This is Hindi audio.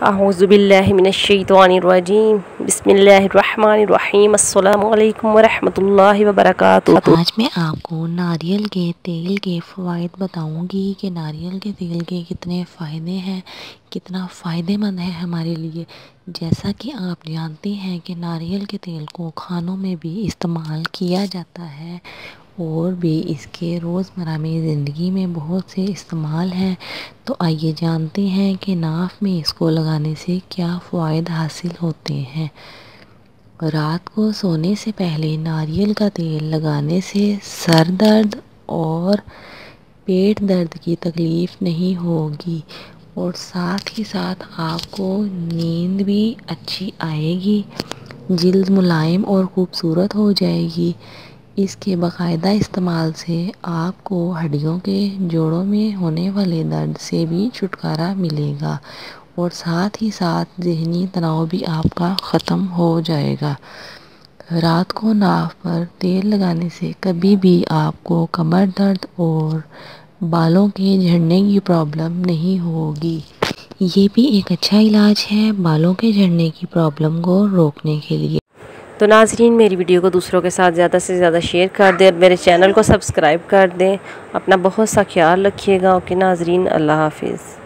अऊज़ुबिल्लाहि मिनश्शैतानिर्रजीम बिस्मिल्लाहिर्रहमानिर्रहीम अस्सलामु अलैकुम वरहमतुल्लाहि वबरकातुहू। आज मैं आपको नारियल के तेल के फ़वाइद बताऊंगी कि नारियल के तेल के कितने फ़ायदे हैं, कितना फ़ायदेमंद है हमारे लिए। जैसा कि आप जानते हैं कि नारियल के तेल को खानों में भी इस्तेमाल किया जाता है और भी इसके रोज़मर्रा में ज़िंदगी में बहुत से इस्तेमाल हैं। तो आइए जानते हैं कि नाक में इसको लगाने से क्या फ़वाइद हासिल होते हैं। रात को सोने से पहले नारियल का तेल लगाने से सर दर्द और पेट दर्द की तकलीफ़ नहीं होगी और साथ ही साथ आपको नींद भी अच्छी आएगी, जिल्द मुलायम और ख़ूबसूरत हो जाएगी। इसके बाकायदा इस्तेमाल से आपको हड्डियों के जोड़ों में होने वाले दर्द से भी छुटकारा मिलेगा और साथ ही साथ ज़हनी तनाव भी आपका ख़त्म हो जाएगा। रात को नाक पर तेल लगाने से कभी भी आपको कमर दर्द और बालों के झड़ने की प्रॉब्लम नहीं होगी। ये भी एक अच्छा इलाज है बालों के झड़ने की प्रॉब्लम को रोकने के लिए। तो नाज़रीन, मेरी वीडियो को दूसरों के साथ ज़्यादा से ज़्यादा शेयर कर दें और मेरे चैनल को सब्सक्राइब कर दें। अपना बहुत सा ख्याल रखिएगा। ओके नाज़रीन, अल्लाह हाफिज़।